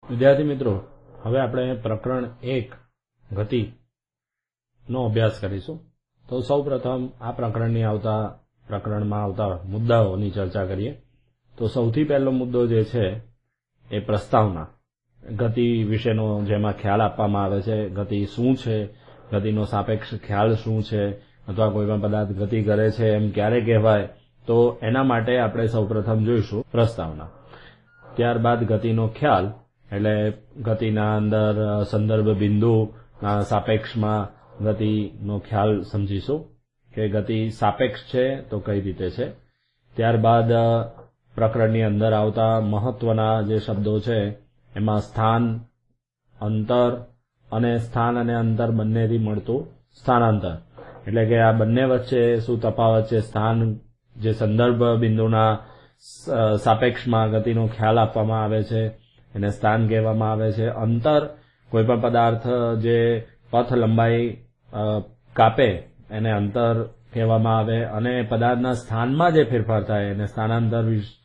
વિદ્યાર્થી મિત્રો, હવે આપણે પ્રકરણ 1 ગતિનો અભ્યાસ કરીશું. તો સૌપ્રથમ આ પ્રકરણમાં આવતા મુદ્દાઓની ચર્ચા કરીએ. તો સૌથી પહેલો મુદ્દો જે છે એ પ્રસ્તાવના, ગતિ વિશેનો જેમાં ખ્યાલ આપવામાં આવે છે. ગતિ શું છે, ગતિનો સાપેક્ષ ખ્યાલ શું છે, અથવા કોઈ પણ પદાર્થ ગતિ કરે છે એમ ક્યારે કહેવાય, તો એના માટે આપણે સૌપ્રથમ જોઈશું પ્રસ્તાવના. ત્યારબાદ ગતિનો ખ્યાલ એટલે ગતિના અંદર સંદર્ભ બિંદુના સાપેક્ષમાં ગતિનો ખ્યાલ સમજીશું કે ગતિ સાપેક્ષ છે તો કઈ રીતે છે. ત્યારબાદ પ્રકરણની અંદર આવતા મહત્વના જે શબ્દો છે એમાં સ્થાન, અંતર અને સ્થાન અને અંતર બંનેથી મળતું સ્થાનાંતર, એટલે કે આ બંને વચ્ચે શું તફાવત છે. સ્થાન જે સંદર્ભ બિંદુના સાપેક્ષમાં ગતિનો ખ્યાલ આપવામાં આવે છે એને સ્થાન કહેવામાં આવે છે. અંતર કોઈ પણ પદાર્થ જે પથ લંબાઈ કાપે એને અંતર કહેવામાં આવે, અને પદાર્થના સ્થાનમાં જે ફેરફાર થાય એને સ્થાનાંતર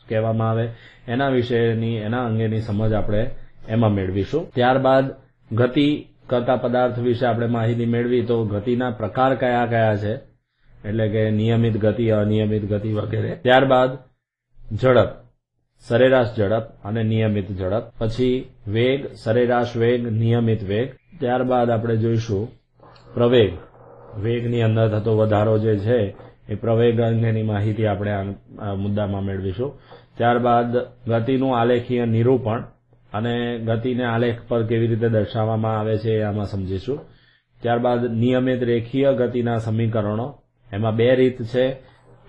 કહેવામાં આવે. એના અંગેની સમજ આપણે એમાં મેળવીશું. ત્યારબાદ ગતિ કરતા પદાર્થ વિશે આપણે માહિતી મેળવી તો ગતિના પ્રકાર કયા કયા છે, એટલે કે નિયમિત ગતિ, અનિયમિત ગતિ વગેરે. ત્યારબાદ ઝડપ, સરેરાશ ઝડપ અને નિયમિત ઝડપ. પછી વેગ, સરેરાશ વેગ, નિયમિત વેગ. ત્યારબાદ આપણે જોઈશું પ્રવેગ, વેગની અંદર થતો વધારો જે છે એ પ્રવેગ અંગેની માહિતી આપણે આ મુદ્દામાં મેળવીશું. ત્યારબાદ ગતિનું આલેખીય નિરૂપણ અને ગતિને આલેખ પર કેવી રીતે દર્શાવવામાં આવે છે એ આમાં સમજીશું. ત્યારબાદ નિયમિત રેખીય ગતિના સમીકરણો, એમાં બે રીત છે.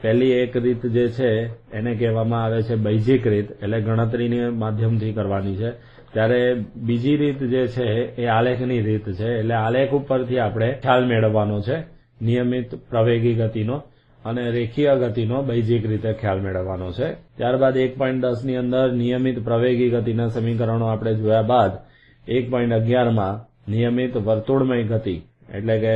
પહેલી એક રીત જે છે એને કહેવામાં આવે છે બૈજિક રીત, એટલે ગણતરીની માધ્યમથી કરવાની છે. ત્યારે બીજી રીત જે છે એ આલેખની રીત છે, એટલે આલેખ ઉપરથી આપણે ખ્યાલ મેળવવાનો છે નિયમિત પ્રવેગી ગતિનો, અને રેખીય ગતિનો બૈજિક રીતે ખ્યાલ મેળવવાનો છે. ત્યારબાદ 1.10 ની અંદર નિયમિત પ્રવેગી ગતિના સમીકરણો આપણે જોયા બાદ 1.11માં નિયમિત વર્તુળમય ગતિ, એટલે કે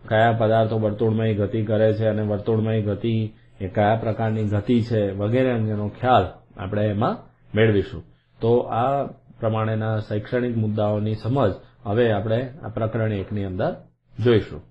કયા પદાર્થો વર્તુળમય ગતિ કરે છે અને વર્તુળમય ગતિ એ કયા પ્રકારની ગતિ છે વગેરે અંગેનો ખ્યાલ આપણે એમાં મેળવીશું. તો આ પ્રમાણેના શૈક્ષણિક મુદ્દાઓની સમજ હવે આપણે આ પ્રકરણ 1ની અંદર જોઈશું.